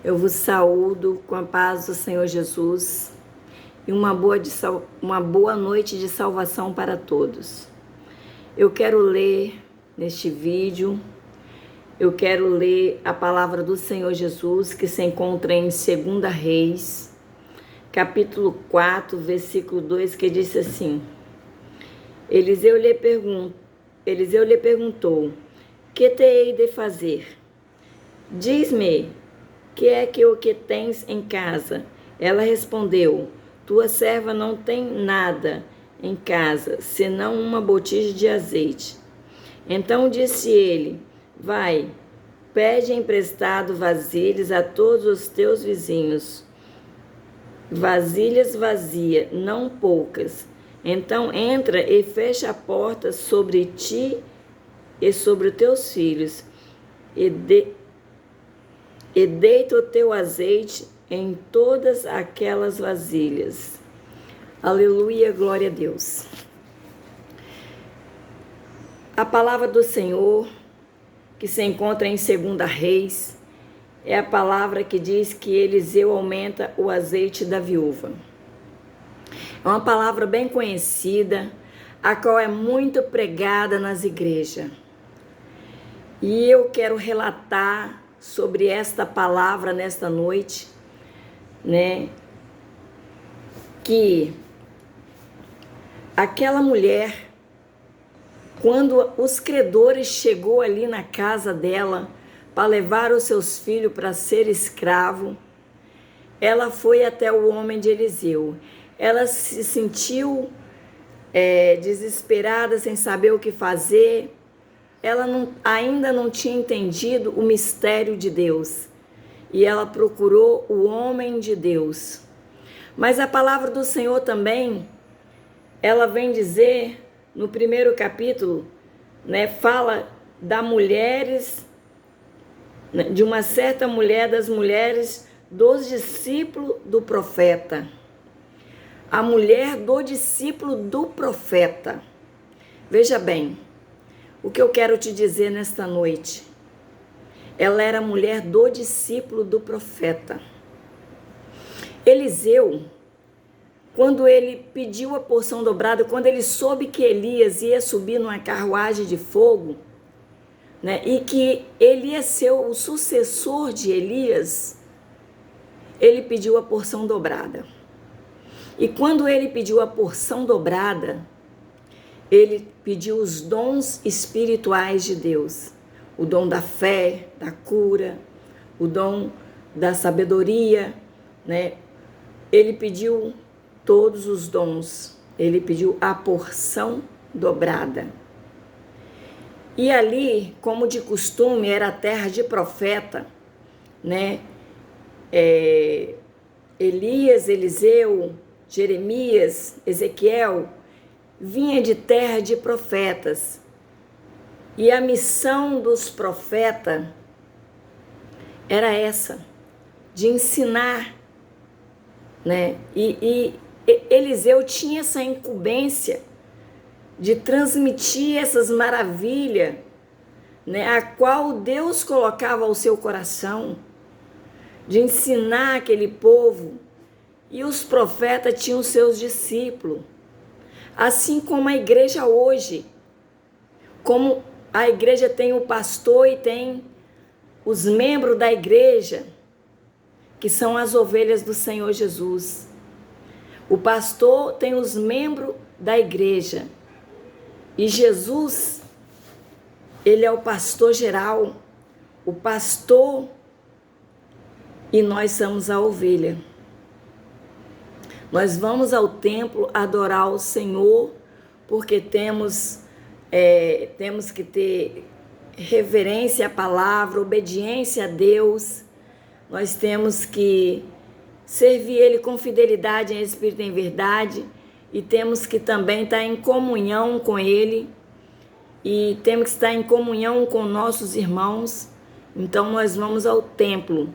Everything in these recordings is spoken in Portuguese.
Eu vos saúdo com a paz do Senhor Jesus e uma boa noite de salvação para todos. Eu quero ler neste vídeo, eu quero ler a palavra do Senhor Jesus que se encontra em 2 Reis, capítulo 4, versículo 2, que diz assim: Eliseu lhe perguntou: que te hei de fazer? Diz-me, que é que o que tens em casa? Ela respondeu: tua serva não tem nada em casa, senão uma botija de azeite. Então disse ele: vai, pede emprestado vasilhas a todos os teus vizinhos, vasilhas vazias, não poucas. Então entra e fecha a porta sobre ti e sobre os teus filhos, e deita o teu azeite em todas aquelas vasilhas. Aleluia, glória a Deus. A palavra do Senhor, que se encontra em 2 Reis, é a palavra que diz que Eliseu aumenta o azeite da viúva. É uma palavra bem conhecida, a qual é muito pregada nas igrejas. E eu quero relatar sobre esta palavra nesta noite, né? Que aquela mulher, quando os credores chegou ali na casa dela para levar os seus filhos para ser escravo, ela foi até o homem de Eliseu. Ela se sentiu desesperada, sem saber o que fazer. Ela ainda não tinha entendido o mistério de Deus. E ela procurou o homem de Deus. Mas a palavra do Senhor também, ela vem dizer, no primeiro capítulo, né, fala das mulheres, de uma certa mulher, das mulheres dos discípulos do profeta. A mulher do discípulo do profeta. Veja bem, o que eu quero te dizer nesta noite. Ela era mulher do discípulo do profeta. Eliseu, quando ele pediu a porção dobrada, quando ele soube que Elias ia subir numa carruagem de fogo, né, e que ele ia ser o sucessor de Elias, ele pediu a porção dobrada. E quando ele pediu a porção dobrada, ele pediu os dons espirituais de Deus, o dom da fé, da cura, o dom da sabedoria, né? Ele pediu todos os dons, ele pediu a porção dobrada. E ali, como de costume, era a terra de profeta, né? Elias, Eliseu, Jeremias, Ezequiel, vinha de terra de profetas. E a missão dos profetas era essa, de ensinar, né? E Eliseu tinha essa incumbência de transmitir essas maravilhas, né, a qual Deus colocava ao seu coração, de ensinar aquele povo. E os profetas tinham seus discípulos. Assim como a igreja hoje, como a igreja tem o pastor e tem os membros da igreja, que são as ovelhas do Senhor Jesus. O pastor tem os membros da igreja. E Jesus, ele é o pastor geral, o pastor, e nós somos a ovelha. Nós vamos ao templo adorar o Senhor, porque temos que ter reverência à palavra, obediência a Deus. Nós temos que servir Ele com fidelidade em espírito e em verdade, e temos que também estar em comunhão com Ele, e temos que estar em comunhão com nossos irmãos. Então nós vamos ao templo,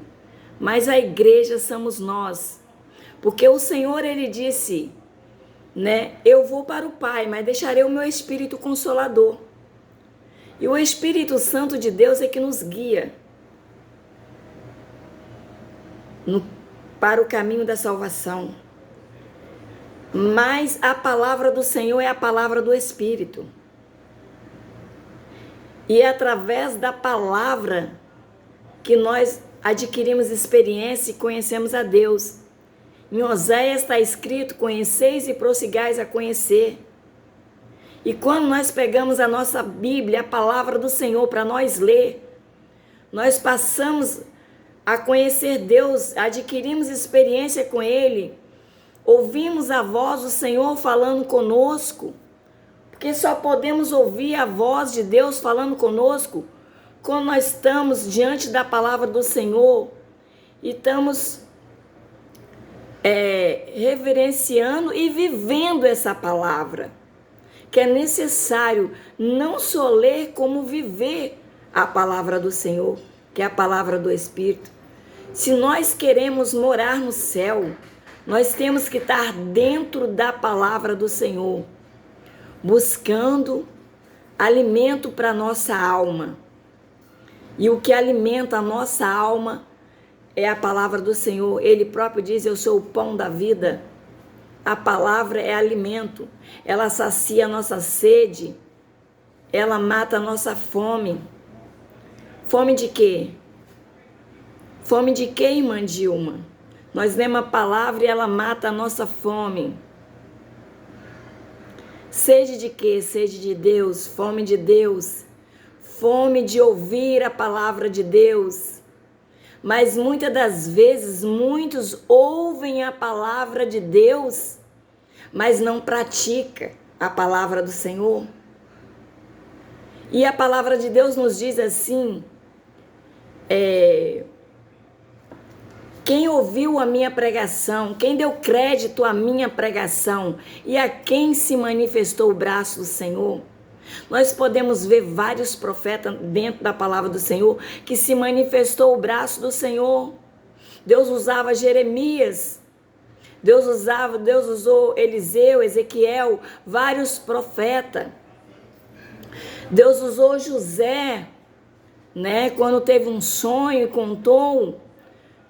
mas a igreja somos nós. Porque o Senhor, ele disse, né, eu vou para o Pai, mas deixarei o meu Espírito Consolador. E o Espírito Santo de Deus é que nos guia. no, para o caminho da salvação. Mas a palavra do Senhor é a palavra do Espírito. E é através da palavra que nós adquirimos experiência e conhecemos a Deus. Em Oséias está escrito: conheceis e prossigais a conhecer. E quando nós pegamos a nossa Bíblia, a palavra do Senhor, para nós ler, nós passamos a conhecer Deus, adquirimos experiência com Ele, ouvimos a voz do Senhor falando conosco, porque só podemos ouvir a voz de Deus falando conosco quando nós estamos diante da palavra do Senhor e estamos reverenciando e vivendo essa palavra, que é necessário não só ler, como viver a palavra do Senhor, que é a palavra do Espírito. Se nós queremos morar no céu, nós temos que estar dentro da palavra do Senhor, buscando alimento para a nossa alma. E o que alimenta a nossa alma é a palavra do Senhor. Ele próprio diz: eu sou o pão da vida. A palavra é alimento. Ela sacia a nossa sede. Ela mata a nossa fome. Fome de quê? Fome de quê, irmã Dilma? Nós lemos a palavra e ela mata a nossa fome. Sede de quê? Sede de Deus, fome de Deus, fome de ouvir a palavra de Deus. Mas muitas das vezes, muitos ouvem a palavra de Deus, mas não pratica a palavra do Senhor. E a palavra de Deus nos diz assim: quem ouviu a minha pregação, quem deu crédito à minha pregação e a quem se manifestou o braço do Senhor? Nós podemos ver vários profetas dentro da palavra do Senhor que se manifestou o braço do Senhor. Deus usava Jeremias, Deus usou Eliseu, Ezequiel, vários profetas. Deus usou José, né, quando teve um sonho e contou.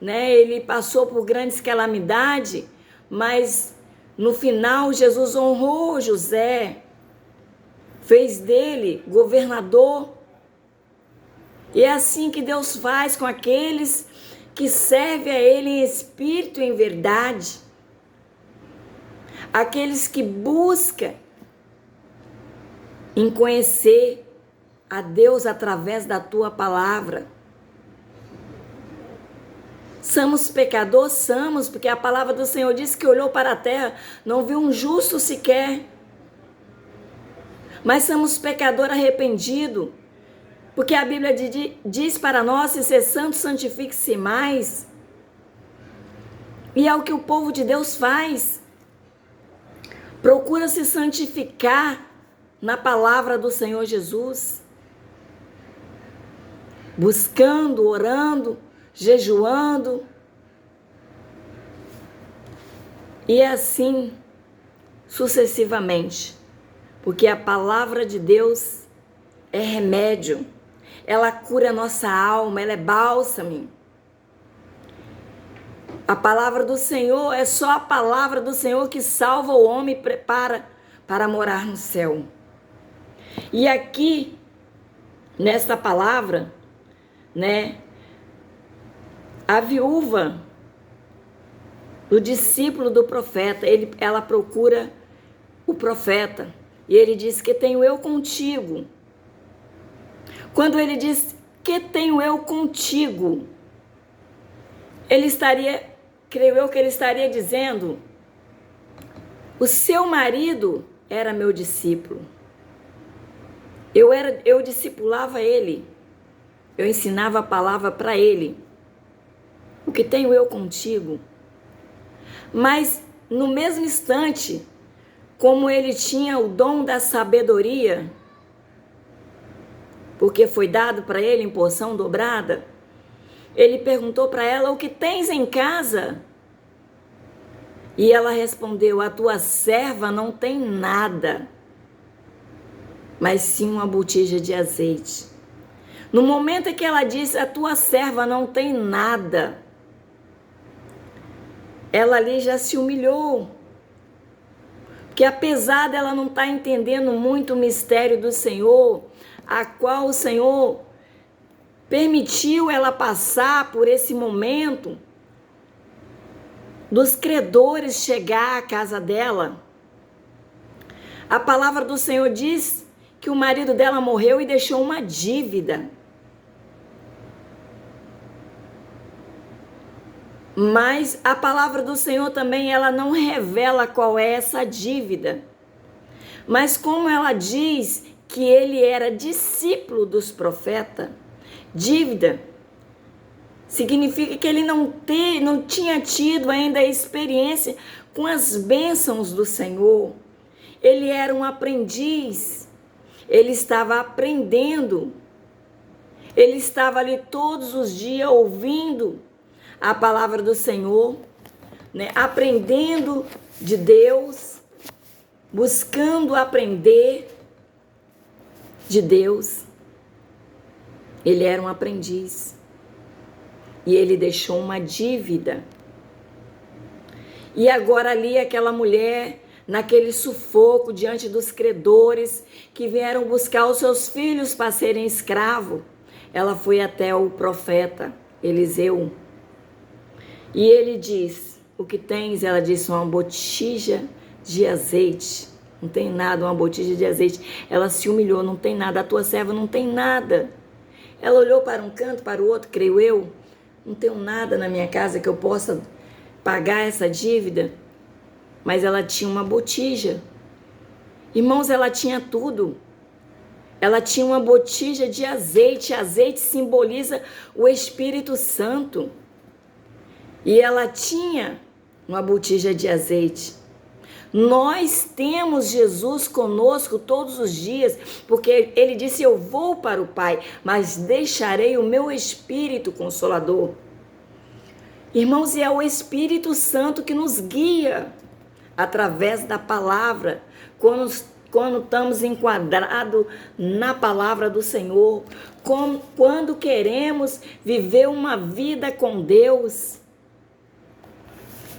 Ele passou por grandes calamidades, mas no final Jesus honrou José, fez dele governador. E é assim que Deus faz com aqueles que servem a Ele em espírito e em verdade, aqueles que buscam em conhecer a Deus através da tua palavra. Somos pecadores? Somos, porque a palavra do Senhor diz que olhou para a terra, não viu um justo sequer. Mas somos pecadores arrependidos, porque a Bíblia diz para nós: se ser santo, santifique-se mais. E é o que o povo de Deus faz. Procura se santificar na palavra do Senhor Jesus, buscando, orando, jejuando, e assim sucessivamente, porque a palavra de Deus é remédio, ela cura a nossa alma, ela é bálsamo. A palavra do Senhor é só a palavra do Senhor que salva o homem e prepara para morar no céu. E aqui, nesta palavra, a viúva, o discípulo do profeta, ela procura o profeta e ele diz: que tenho eu contigo. Quando ele diz que tenho eu contigo, creio eu que ele estaria dizendo: o seu marido era meu discípulo, eu discipulava ele, eu ensinava a palavra para ele. O que tenho eu contigo? Mas no mesmo instante, como ele tinha o dom da sabedoria, porque foi dado para ele em porção dobrada, ele perguntou para ela: o que tens em casa? E ela respondeu: a tua serva não tem nada, mas sim uma botija de azeite. No momento em que ela disse: a tua serva não tem nada, ela ali já se humilhou. Porque apesar dela não estar entendendo muito o mistério do Senhor, a qual o Senhor permitiu ela passar por esse momento dos credores chegar à casa dela, a palavra do Senhor diz que o marido dela morreu e deixou uma dívida. Mas a palavra do Senhor também, ela não revela qual é essa dívida. Mas como ela diz que ele era discípulo dos profetas, dívida significa que ele não tinha tido ainda a experiência com as bênçãos do Senhor. Ele era um aprendiz, ele estava aprendendo, ele estava ali todos os dias ouvindo a palavra do Senhor, né? Aprendendo de Deus, buscando aprender de Deus. Ele era um aprendiz e ele deixou uma dívida. E agora ali aquela mulher, naquele sufoco diante dos credores que vieram buscar os seus filhos para serem escravos, ela foi até o profeta Eliseu. E ele diz: o que tens? Ela disse: uma botija de azeite. Não tem nada, uma botija de azeite. Ela se humilhou: não tem nada, a tua serva não tem nada. Ela olhou para um canto, para o outro, creio eu: não tenho nada na minha casa que eu possa pagar essa dívida. Mas ela tinha uma botija. Irmãos, ela tinha tudo. Ela tinha uma botija de azeite. Azeite simboliza o Espírito Santo. E ela tinha uma botija de azeite. Nós temos Jesus conosco todos os dias, porque ele disse: eu vou para o Pai, mas deixarei o meu Espírito Consolador. Irmãos, e é o Espírito Santo que nos guia através da palavra, quando estamos enquadrados na palavra do Senhor, quando queremos viver uma vida com Deus,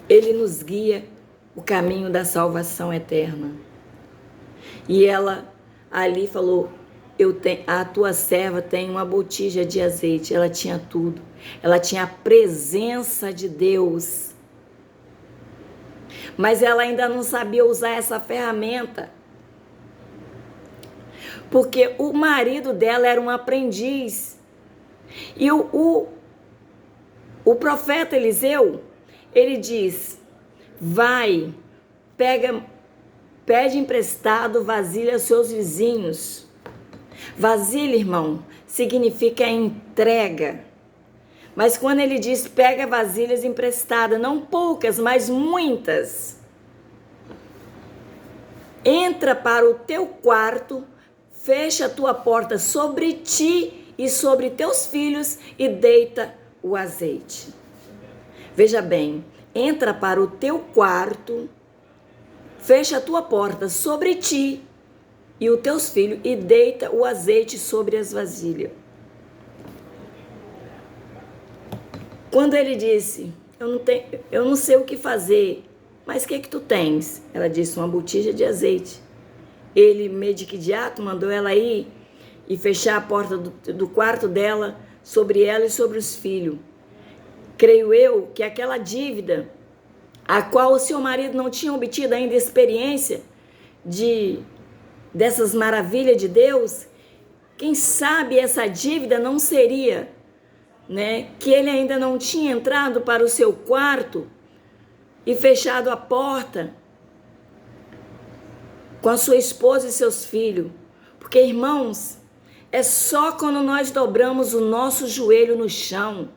Ele nos guia o caminho da salvação eterna. E ela ali falou: a tua serva tem uma botija de azeite. Ela tinha tudo. Ela tinha a presença de Deus. Mas ela ainda não sabia usar essa ferramenta. Porque o marido dela era um aprendiz. E o profeta Eliseu, ele diz: vai, pede emprestado vasilha aos seus vizinhos. Vasilha, irmão, significa entrega. Mas quando ele diz pega vasilhas emprestadas, não poucas, mas muitas. Entra para o teu quarto, fecha a tua porta sobre ti e sobre teus filhos e deita o azeite. Veja bem, entra para o teu quarto, fecha a tua porta sobre ti e os teus filhos e deita o azeite sobre as vasilhas. Quando ele disse: eu não sei o que fazer, mas o que tu tens? Ela disse: uma botija de azeite. Ele, imediato, mandou ela ir e fechar a porta do quarto dela, sobre ela e sobre os filhos. Creio eu que aquela dívida, a qual o seu marido não tinha obtido ainda experiência dessas maravilhas de Deus, quem sabe essa dívida não seria, né, que ele ainda não tinha entrado para o seu quarto e fechado a porta com a sua esposa e seus filhos. Porque, irmãos, é só quando nós dobramos o nosso joelho no chão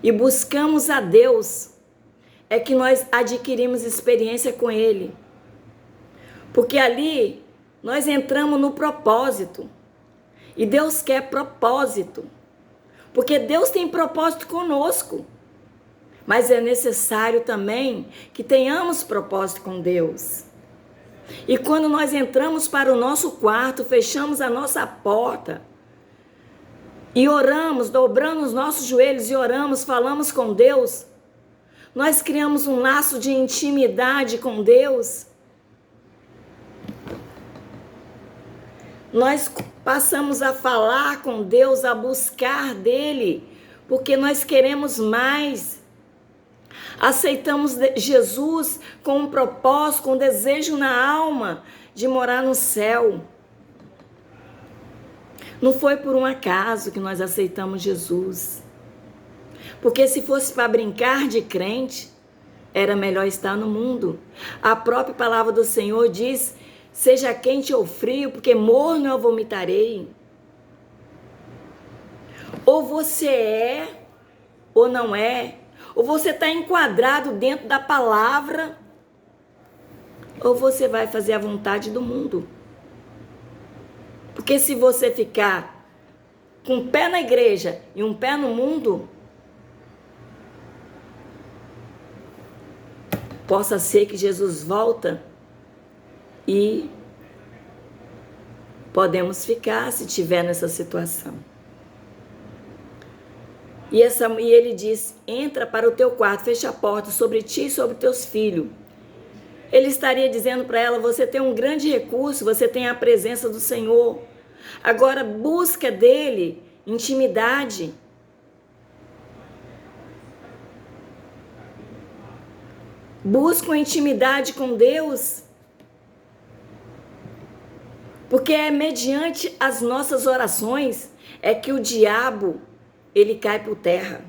e buscamos a Deus, é que nós adquirimos experiência com Ele. Porque ali nós entramos no propósito. E Deus quer propósito. Porque Deus tem propósito conosco. Mas é necessário também que tenhamos propósito com Deus. E quando nós entramos para o nosso quarto, fechamos a nossa porta e oramos, dobramos os nossos joelhos e oramos, falamos com Deus, Nós criamos um laço de intimidade com Deus. Nós passamos a falar com Deus, a buscar dele, porque nós queremos mais. Aceitamos Jesus com um propósito, com um desejo na alma de morar no céu. Não foi por um acaso que nós aceitamos Jesus. Porque se fosse para brincar de crente, era melhor estar no mundo. A própria palavra do Senhor diz: seja quente ou frio, porque morno eu vomitarei. Ou você é, ou não é. Ou você está enquadrado dentro da palavra, ou você vai fazer a vontade do mundo. Porque se você ficar com um pé na igreja e um pé no mundo, possa ser que Jesus volta e podemos ficar se tiver nessa situação. E ele diz: entra para o teu quarto, fecha a porta sobre ti e sobre teus filhos. Ele estaria dizendo para ela: você tem um grande recurso, você tem a presença do Senhor. Agora busca dele intimidade. Busca uma intimidade com Deus. Porque é mediante as nossas orações é que o diabo ele cai por terra.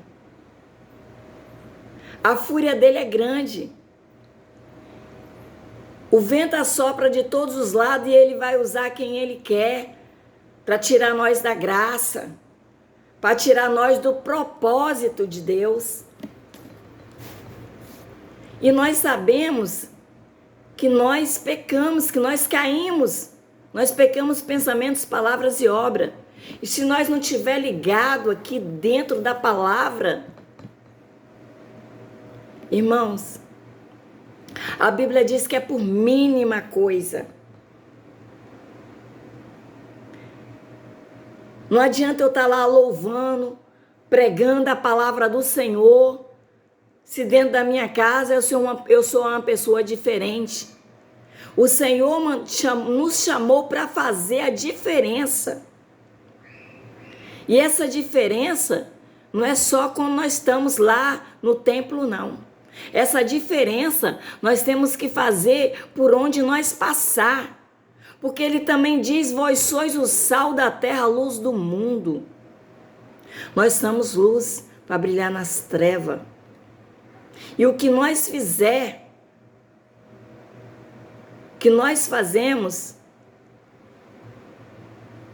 A fúria dele é grande. O vento assopra de todos os lados e ele vai usar quem ele quer para tirar nós da graça, para tirar nós do propósito de Deus. E nós sabemos que nós pecamos, que nós caímos. Nós pecamos pensamentos, palavras e obra. E se nós não estiver ligado aqui dentro da palavra, irmãos, a Bíblia diz que é por mínima coisa. Não adianta eu estar lá louvando, pregando a palavra do Senhor, se dentro da minha casa eu sou uma pessoa diferente. O Senhor nos chamou para fazer a diferença. E essa diferença não é só quando nós estamos lá no templo, não. Essa diferença nós temos que fazer por onde nós passar. Porque ele também diz: vós sois o sal da terra, a luz do mundo. Nós somos luz para brilhar nas trevas. E o que nós fizer, o que nós fazemos,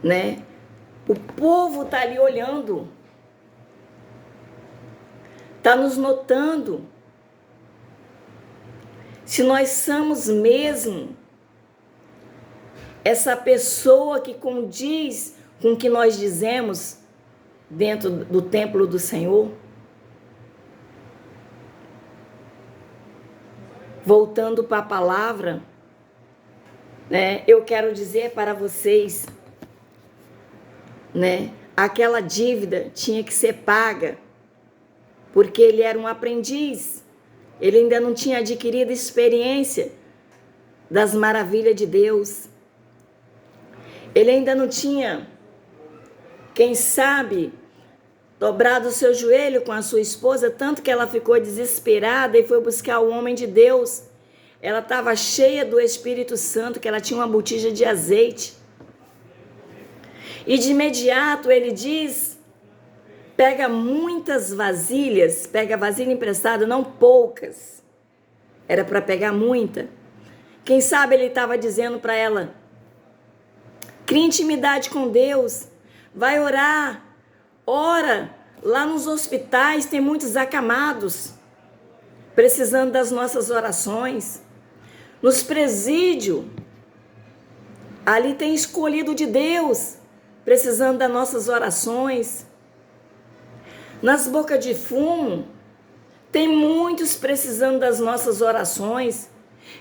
né? O povo está ali olhando, está nos notando. Se nós somos mesmo essa pessoa que condiz com o que nós dizemos dentro do templo do Senhor. Voltando para a palavra, né, eu quero dizer para vocês, né, aquela dívida tinha que ser paga, porque ele era um aprendiz, ele ainda não tinha adquirido experiência das maravilhas de Deus, ele ainda não tinha, quem sabe, dobrado o seu joelho com a sua esposa, tanto que ela ficou desesperada e foi buscar o homem de Deus. Ela estava cheia do Espírito Santo, que ela tinha uma botija de azeite. E de imediato ele diz: pega muitas vasilhas, pega vasilha emprestada, não poucas. Era para pegar muita. Quem sabe ele estava dizendo para ela: cria intimidade com Deus, vai orar, ora. Lá nos hospitais tem muitos acamados, precisando das nossas orações. Nos presídios, ali tem escolhido de Deus, precisando das nossas orações. Nas bocas de fumo, tem muitos precisando das nossas orações.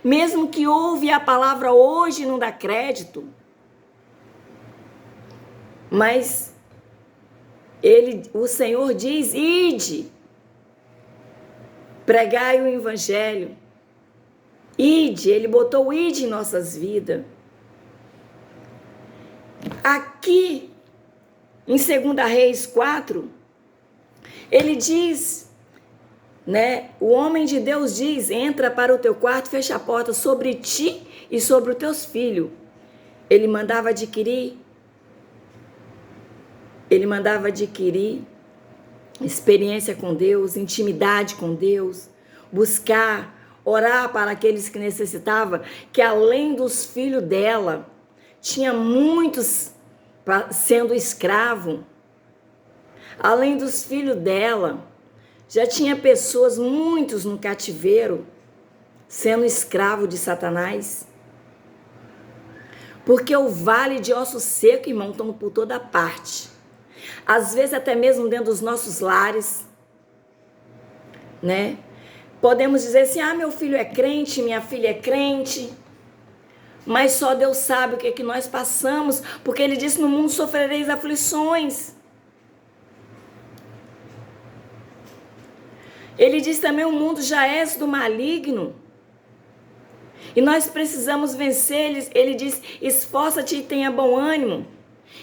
Mesmo que ouve a palavra hoje, não dá crédito. Mas o Senhor diz: ide. Pregai o evangelho. Ide, ele botou o ide em nossas vidas. Aqui, em 2 Reis 4, ele diz, né? O homem de Deus diz: entra para o teu quarto, fecha a porta sobre ti e sobre os teus filhos. Ele mandava adquirir experiência com Deus, intimidade com Deus, buscar, orar para aqueles que necessitavam, que além dos filhos dela, tinha muitos sendo escravo. Além dos filhos dela, já tinha pessoas, muitos no cativeiro, sendo escravo de Satanás. Porque o vale de osso seco, irmão, estão por toda parte. Às vezes até mesmo dentro dos nossos lares, né? Podemos dizer assim: ah, meu filho é crente, minha filha é crente. Mas só Deus sabe o que é que nós passamos, porque Ele disse: no mundo sofrereis aflições. Ele diz também: o mundo já é do maligno. E nós precisamos vencer. Ele diz: esforça-te e tenha bom ânimo.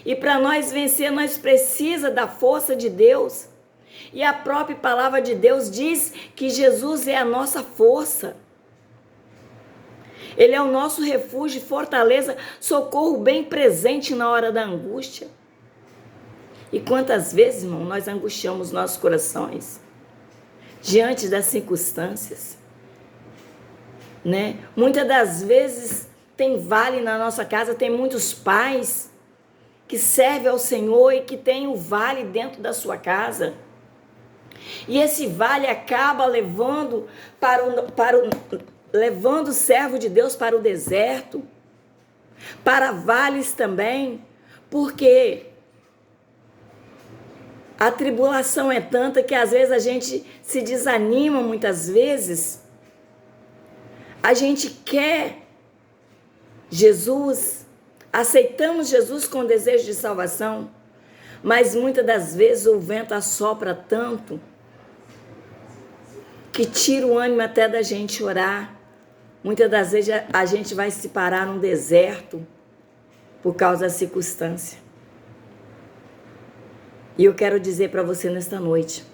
E para nós vencer, nós precisamos da força de Deus. E a própria palavra de Deus diz que Jesus é a nossa força. Ele é o nosso refúgio, fortaleza, socorro bem presente na hora da angústia. E quantas vezes, irmão, nós angustiamos nossos corações diante das circunstâncias, né? Muitas das vezes tem vale na nossa casa, tem muitos pais que servem ao Senhor e que tem o vale dentro da sua casa. E esse vale acaba levando levando o servo de Deus para o deserto, para vales também, porque a tribulação é tanta que às vezes a gente se desanima, muitas vezes. A gente quer Jesus, aceitamos Jesus com desejo de salvação, mas muitas das vezes o vento assopra tanto que tira o ânimo até da gente orar. Muitas das vezes a gente vai se parar num deserto por causa da circunstância. E eu quero dizer para você nesta noite: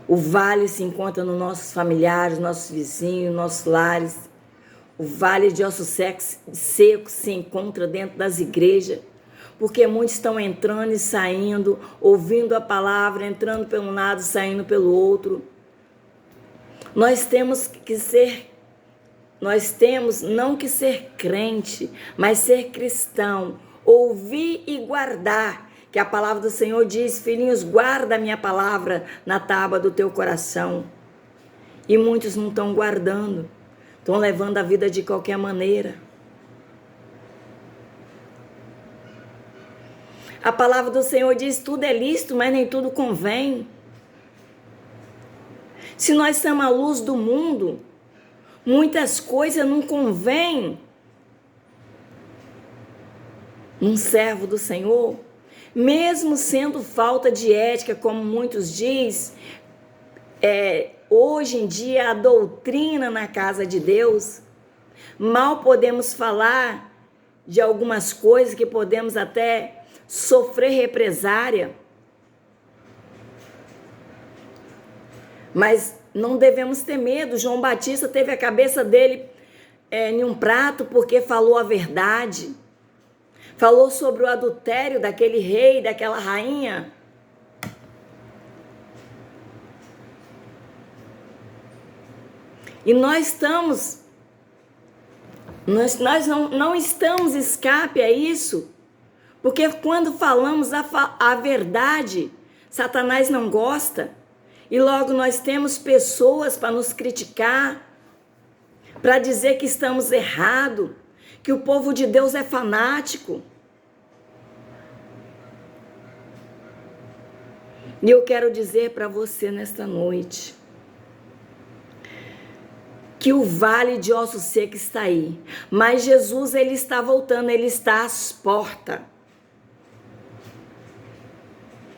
o vale se encontra nos nossos familiares, nossos vizinhos, nossos lares. O vale de ossos secos se encontra dentro das igrejas, porque muitos estão entrando e saindo, ouvindo a palavra, entrando pelo um lado, saindo pelo outro. Nós temos não que ser crente, mas ser cristão, ouvir e guardar, que a palavra do Senhor diz: filhinhos, guarda a minha palavra na tábua do teu coração. E muitos não estão guardando, estão levando a vida de qualquer maneira. A palavra do Senhor diz: tudo é lícito, mas nem tudo convém. Se nós somos a luz do mundo, muitas coisas não convêm num servo do Senhor, mesmo sendo falta de ética, como muitos dizem. Hoje em dia a doutrina na casa de Deus, mal podemos falar de algumas coisas que podemos até sofrer represária. Mas não devemos ter medo. João Batista teve a cabeça dele em um prato porque falou a verdade. Falou sobre o adultério daquele rei, daquela rainha. E nós não estamos escape a isso, porque quando falamos a verdade, Satanás não gosta. E logo nós temos pessoas para nos criticar, para dizer que estamos errados, que o povo de Deus é fanático. E eu quero dizer para você nesta noite que o vale de ossos secos está aí, mas Jesus, ele está voltando, ele está às portas.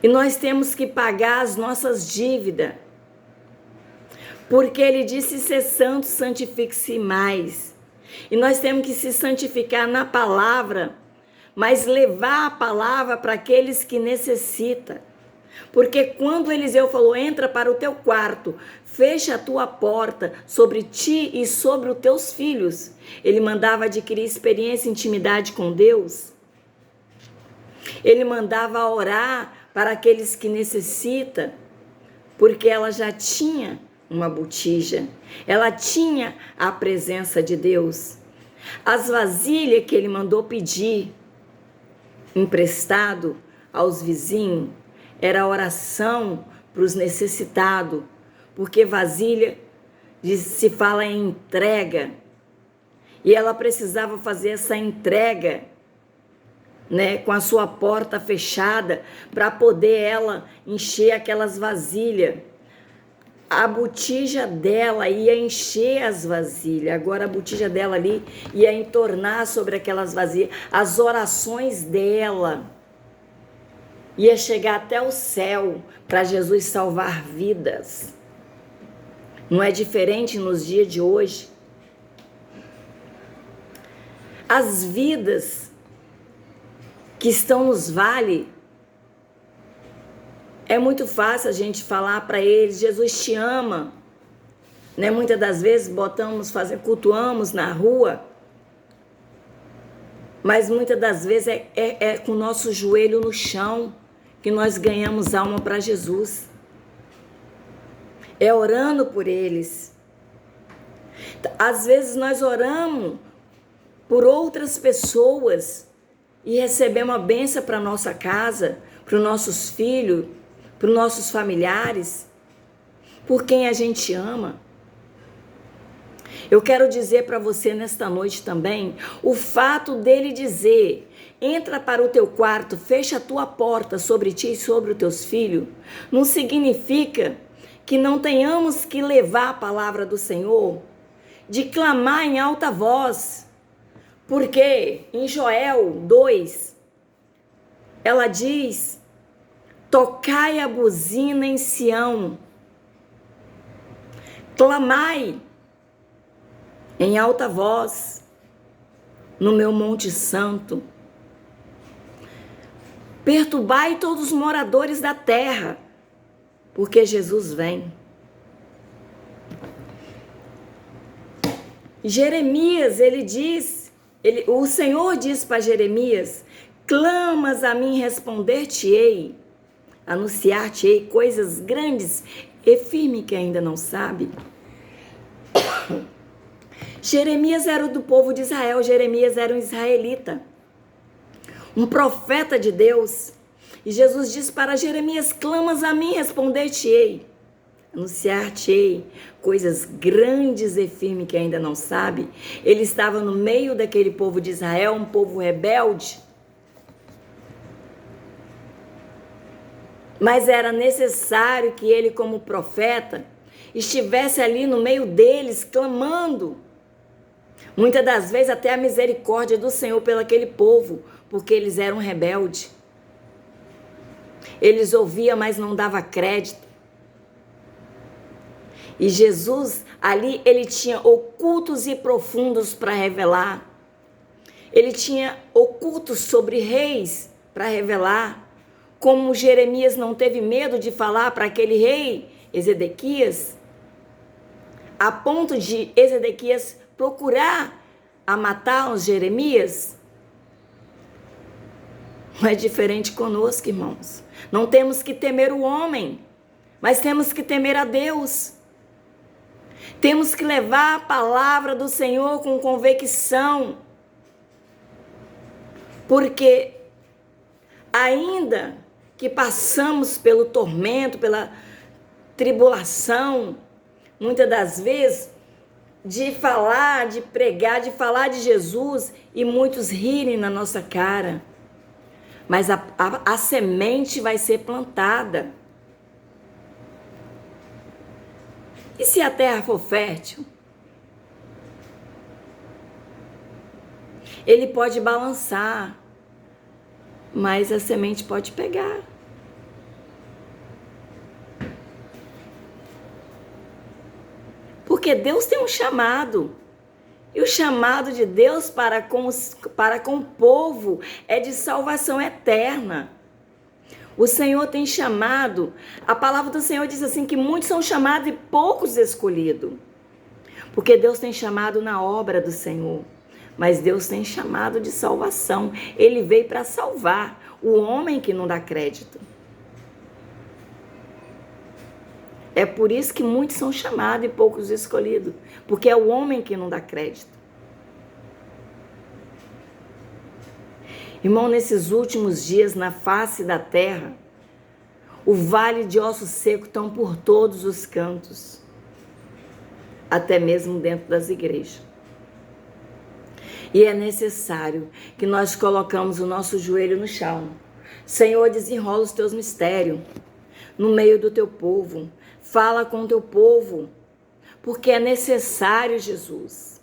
E nós temos que pagar as nossas dívidas. Porque ele disse: ser santo, santifique-se mais. E nós temos que se santificar na palavra, mas levar a palavra para aqueles que necessitam. Porque quando Eliseu falou: entra para o teu quarto, fecha a tua porta sobre ti e sobre os teus filhos, ele mandava adquirir experiência e intimidade com Deus. Ele mandava orar para aqueles que necessitam, porque ela já tinha uma botija, ela tinha a presença de Deus. As vasilhas que ele mandou pedir emprestado aos vizinhos era oração para os necessitados, porque vasilha se fala em entrega, e ela precisava fazer essa entrega, né, com a sua porta fechada, para poder ela encher aquelas vasilhas. A botija dela ia encher as vasilhas, agora a botija dela ali ia entornar sobre aquelas vasilhas. As orações dela ia chegar até o céu para Jesus salvar vidas. Não é diferente nos dias de hoje. As vidas que estão nos vales, é muito fácil a gente falar para eles: Jesus te ama, né? Muitas das vezes cultuamos na rua, mas muitas das vezes é com o nosso joelho no chão que nós ganhamos alma para Jesus. É orando por eles. Às vezes nós oramos por outras pessoas e recebemos a bênção para nossa casa, para os nossos filhos, para os nossos familiares, por quem a gente ama. Eu quero dizer para você nesta noite também, o fato dele dizer: entra para o teu quarto, fecha a tua porta sobre ti e sobre os teus filhos, não significa que não tenhamos que levar a palavra do Senhor, de clamar em alta voz, porque em Joel 2, ela diz: tocai a buzina em Sião, clamai em alta voz no meu monte santo, perturbai todos os moradores da terra, porque Jesus vem. Jeremias, o Senhor diz para Jeremias: clamas a mim, responder-te-ei, anunciar-te-ei coisas grandes e firmes que ainda não sabe. Jeremias era do povo de Israel, Jeremias era um israelita, um profeta de Deus. E Jesus diz para Jeremias: clamas a mim, responder-te-ei, anunciar-te-ei coisas grandes e firmes que ainda não sabe. Ele estava no meio daquele povo de Israel, um povo rebelde. Mas era necessário que ele, como profeta, estivesse ali no meio deles, clamando. Muitas das vezes até a misericórdia do Senhor pelo aquele povo, porque eles eram rebeldes. Eles ouviam, mas não davam crédito. E Jesus, ali, ele tinha ocultos e profundos para revelar. Ele tinha ocultos sobre reis para revelar. Como Jeremias não teve medo de falar para aquele rei, Ezequias, a ponto de Ezequias procurar a matar os Jeremias. Não é diferente conosco, irmãos. Não temos que temer o homem, mas temos que temer a Deus. Temos que levar a palavra do Senhor com convicção, porque ainda que passamos pelo tormento, pela tribulação, muitas das vezes, de falar, de pregar, de falar de Jesus, e muitos rirem na nossa cara, mas a semente vai ser plantada. E se a terra for fértil? Ele pode balançar, mas a semente pode pegar. Porque Deus tem um chamado. E o chamado de Deus para com o povo é de salvação eterna. O Senhor tem chamado, a palavra do Senhor diz assim, que muitos são chamados e poucos escolhidos. Porque Deus tem chamado na obra do Senhor. Mas Deus tem chamado de salvação. Ele veio para salvar o homem que não dá crédito. É por isso que muitos são chamados e poucos escolhidos. Porque é o homem que não dá crédito. Irmão, nesses últimos dias, na face da terra, o vale de ossos secos estão por todos os cantos. Até mesmo dentro das igrejas. E é necessário que nós colocamos o nosso joelho no chão. Senhor, desenrola os teus mistérios no meio do teu povo. Fala com o teu povo, porque é necessário, Jesus.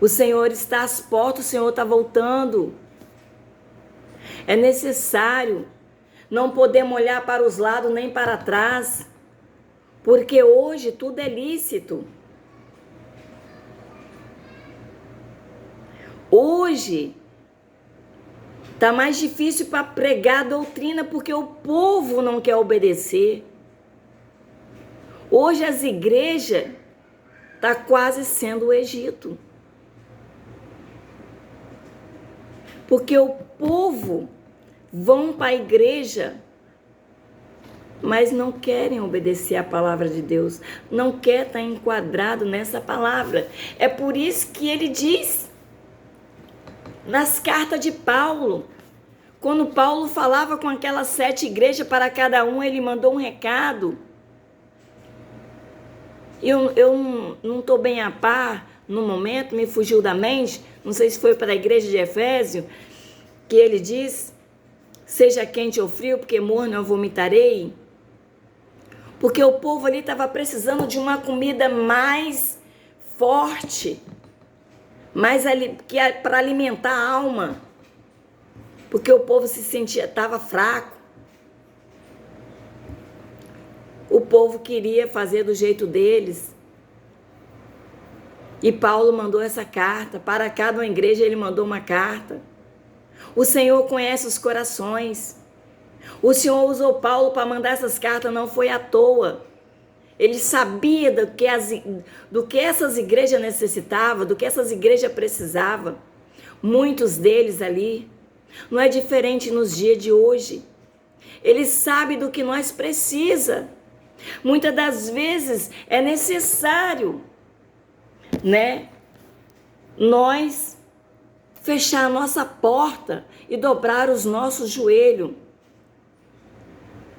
O Senhor está às portas, o Senhor está voltando. É necessário. Não podemos olhar para os lados nem para trás, porque hoje tudo é lícito. Hoje está mais difícil para pregar a doutrina porque o povo não quer obedecer. Hoje as igrejas estão quase sendo o Egito. Porque o povo vão para a igreja, mas não querem obedecer a palavra de Deus. Não quer estar enquadrado nessa palavra. É por isso que ele diz nas cartas de Paulo, quando Paulo falava com aquelas 7 igrejas, para cada um ele mandou um recado. Eu não estou bem a par no momento, me fugiu da mente, não sei se foi para a igreja de Efésio, que ele diz, seja quente ou frio, porque morno eu vomitarei. Porque o povo ali estava precisando de uma comida mais forte, mais para alimentar a alma. Porque o povo se sentia, estava fraco. O povo queria fazer do jeito deles. E Paulo mandou essa carta. Para cada uma igreja ele mandou uma carta. O Senhor conhece os corações. O Senhor usou Paulo para mandar essas cartas, não foi à toa. Ele sabia do que essas igrejas necessitavam, do que essas igrejas precisavam. Muitos deles ali. Não é diferente nos dias de hoje. Ele sabe do que nós precisamos. Muitas das vezes é necessário, né, nós fechar a nossa porta e dobrar os nossos joelhos.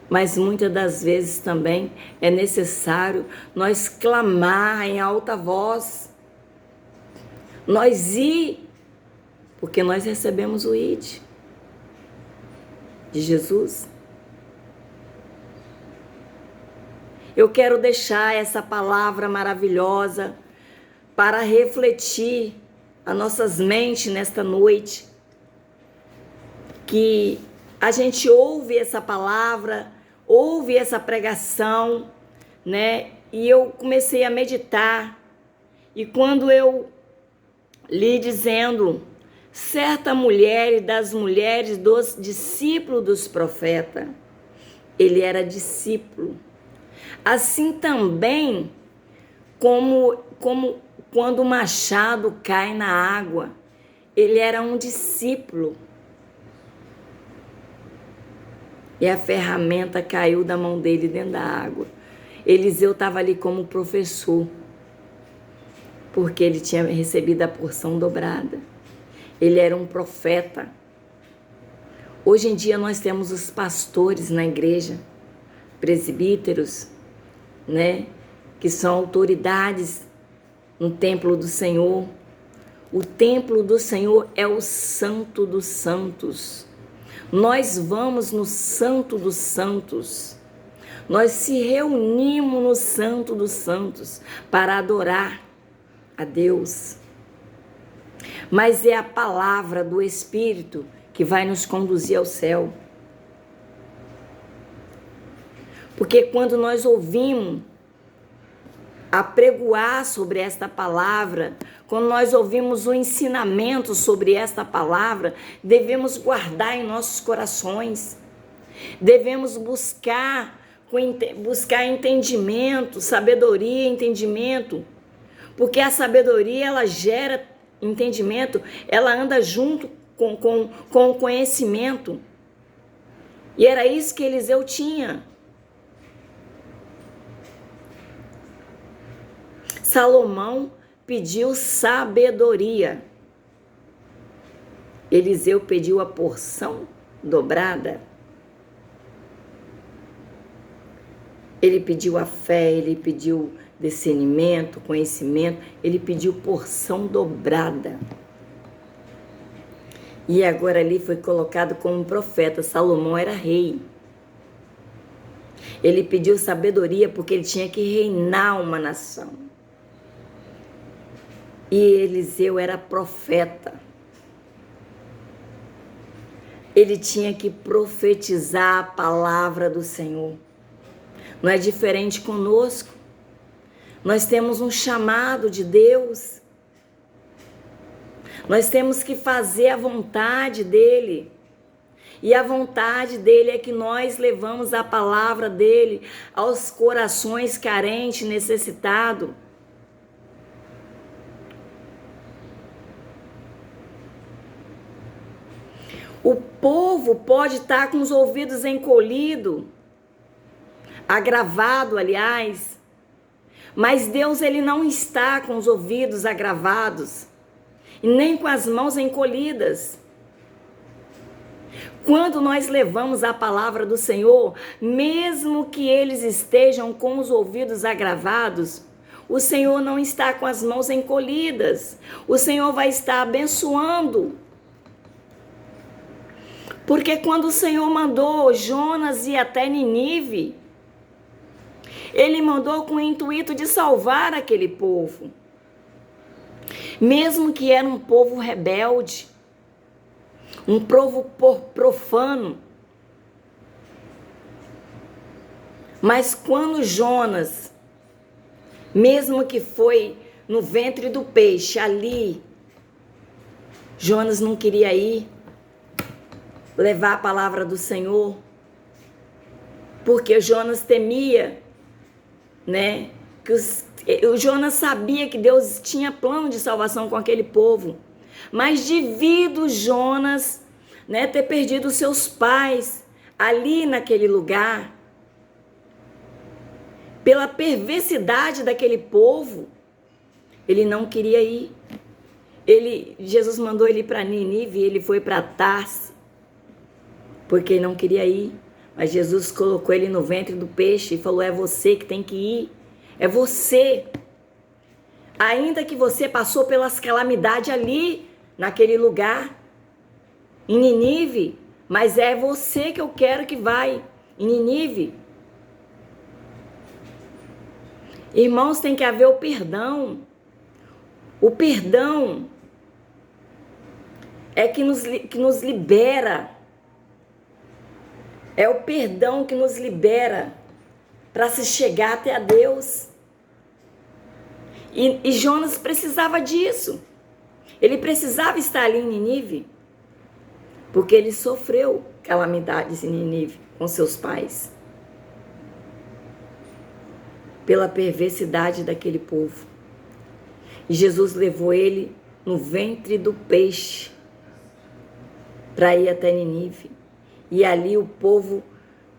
Mas muitas das vezes também é necessário nós clamar em alta voz. Nós ir, porque nós recebemos o ID de Jesus. Eu quero deixar essa palavra maravilhosa para refletir as nossas mentes nesta noite. Que a gente ouve essa palavra, ouve essa pregação, né? E eu comecei a meditar. E quando eu li dizendo, certa mulher das mulheres dos discípulos dos profetas, ele era discípulo. Assim também como quando o machado cai na água, ele era um discípulo. E a ferramenta caiu da mão dele dentro da água. Eliseu estava ali como professor, porque ele tinha recebido a porção dobrada. Ele era um profeta. Hoje em dia nós temos os pastores na igreja, presbíteros, né, que são autoridades no templo do Senhor. O templo do Senhor é o Santo dos Santos. Nós vamos no Santo dos Santos. Nós se reunimos no Santo dos Santos para adorar a Deus. Mas é a palavra do Espírito que vai nos conduzir ao céu. Porque quando nós ouvimos apregoar sobre esta palavra, quando nós ouvimos o ensinamento sobre esta palavra, devemos guardar em nossos corações. Devemos buscar entendimento, sabedoria, entendimento, porque a sabedoria, ela gera entendimento, ela anda junto com o conhecimento. E era isso que Eliseu tinha. Salomão pediu sabedoria. Eliseu pediu a porção dobrada. Ele pediu a fé, ele pediu discernimento, conhecimento, ele pediu porção dobrada. E agora ali foi colocado como profeta. Salomão era rei. Ele pediu sabedoria porque ele tinha que reinar uma nação. E Eliseu era profeta. Ele tinha que profetizar a palavra do Senhor. Não é diferente conosco. Nós temos um chamado de Deus. Nós temos que fazer a vontade dEle. E a vontade dEle é que nós levamos a palavra dEle aos corações carentes, necessitados. O povo pode estar com os ouvidos encolhidos, agravado, aliás, mas Deus, ele não está com os ouvidos agravados e nem com as mãos encolhidas. Quando nós levamos a palavra do Senhor, mesmo que eles estejam com os ouvidos agravados, o Senhor não está com as mãos encolhidas. O Senhor vai estar abençoando. Porque quando o Senhor mandou Jonas ir até Nínive, Ele mandou com o intuito de salvar aquele povo. Mesmo que era um povo rebelde, um povo profano. Mas quando Jonas, mesmo que foi no ventre do peixe, ali, Jonas não queria ir levar a palavra do Senhor, porque Jonas temia, né? O Jonas sabia que Deus tinha plano de salvação com aquele povo, mas devido Jonas, né, ter perdido seus pais ali naquele lugar, pela perversidade daquele povo, ele não queria ir. Jesus mandou ele para Nínive, ele foi para Tarsis, porque ele não queria ir. Mas Jesus colocou ele no ventre do peixe e falou: é você que tem que ir, é você. Ainda que você passou pelas calamidades ali, naquele lugar, em Nínive, mas é você que eu quero que vai em Nínive. Irmãos, tem que haver o perdão. O perdão é que nos libera. É o perdão que nos libera para se chegar até a Deus. E Jonas precisava disso. Ele precisava estar ali em Nínive, porque ele sofreu calamidades em Nínive com seus pais, pela perversidade daquele povo. E Jesus levou ele no ventre do peixe para ir até Nínive. E ali o povo,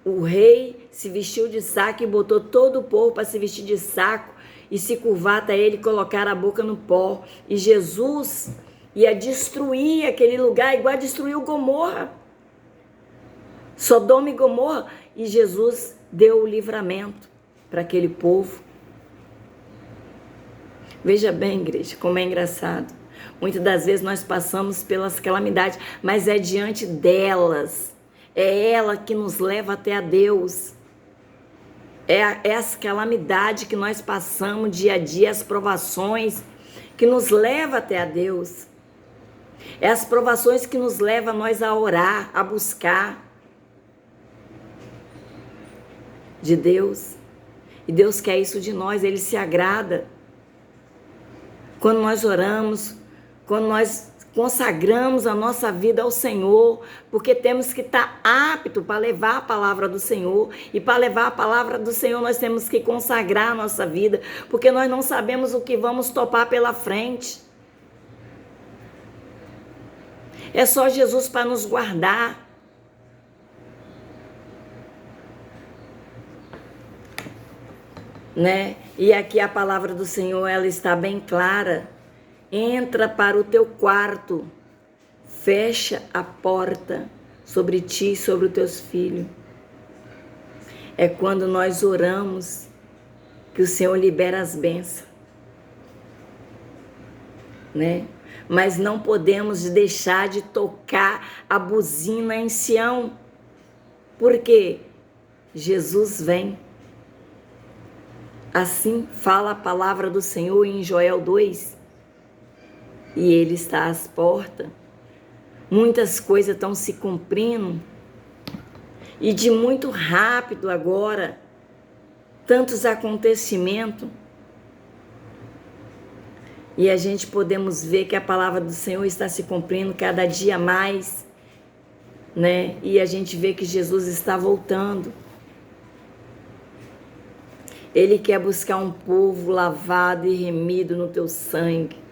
o rei se vestiu de saco e botou todo o povo para se vestir de saco e se curvar até ele e colocar a boca no pó. E Jesus ia destruir aquele lugar, igual destruiu Gomorra, Sodoma e Gomorra. E Jesus deu o livramento para aquele povo. Veja bem, igreja, como é engraçado. Muitas das vezes nós passamos pelas calamidades, mas é diante delas. É ela que nos leva até a Deus. É as calamidades que nós passamos dia a dia, as provações que nos levam até a Deus. É as provações que nos levam a nós a orar, a buscar de Deus. E Deus quer isso de nós, Ele se agrada. Quando nós oramos, quando nós consagramos a nossa vida ao Senhor, porque temos que estar apto para levar a palavra do Senhor, e para levar a palavra do Senhor nós temos que consagrar a nossa vida, porque nós não sabemos o que vamos topar pela frente. É só Jesus para nos guardar. Né? E aqui a palavra do Senhor, ela está bem clara. Entra para o teu quarto, fecha a porta sobre ti e sobre os teus filhos. É quando nós oramos que o Senhor libera as bênçãos, né? Mas não podemos deixar de tocar a buzina em Sião, porque Jesus vem. Assim fala a palavra do Senhor em Joel 2. E Ele está às portas. Muitas coisas estão se cumprindo. E de muito rápido agora. Tantos acontecimentos. E a gente podemos ver que a palavra do Senhor está se cumprindo cada dia mais. Né? E a gente vê que Jesus está voltando. Ele quer buscar um povo lavado e remido no teu sangue.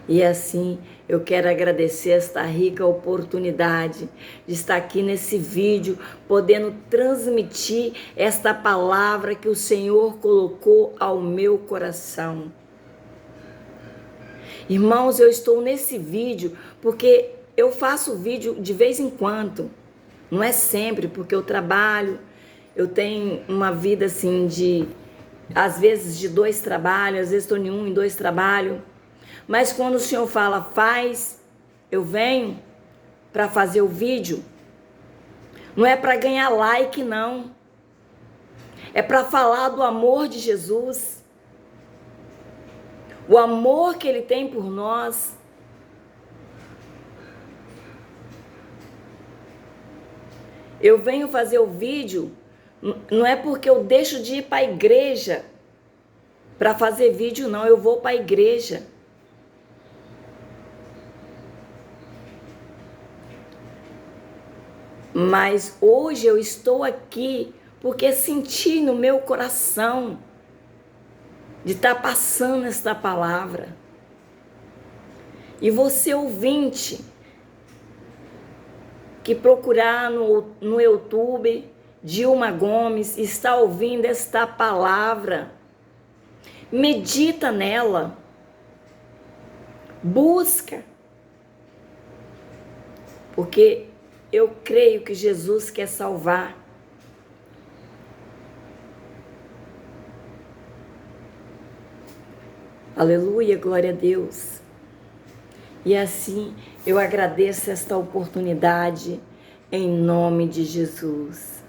E assim, eu quero agradecer esta rica oportunidade de estar aqui nesse vídeo, podendo transmitir esta palavra que o Senhor colocou ao meu coração. Irmãos, eu estou nesse vídeo porque eu faço vídeo de vez em quando. Não é sempre, porque eu trabalho, eu tenho uma vida assim às vezes de 2 trabalhos, às vezes estou em 1, em 2 trabalhos. Mas quando o Senhor fala, faz, eu venho para fazer o vídeo. Não é para ganhar like, não. É para falar do amor de Jesus. O amor que Ele tem por nós. Eu venho fazer o vídeo, não é porque eu deixo de ir para a igreja para fazer vídeo, não. Eu vou para a igreja. Mas hoje eu estou aqui porque senti no meu coração de estar passando esta palavra. E você ouvinte, que procurar no YouTube, Dilma Gomes, está ouvindo esta palavra, medita nela, busca, porque eu creio que Jesus quer salvar. Aleluia, glória a Deus. E assim eu agradeço esta oportunidade em nome de Jesus.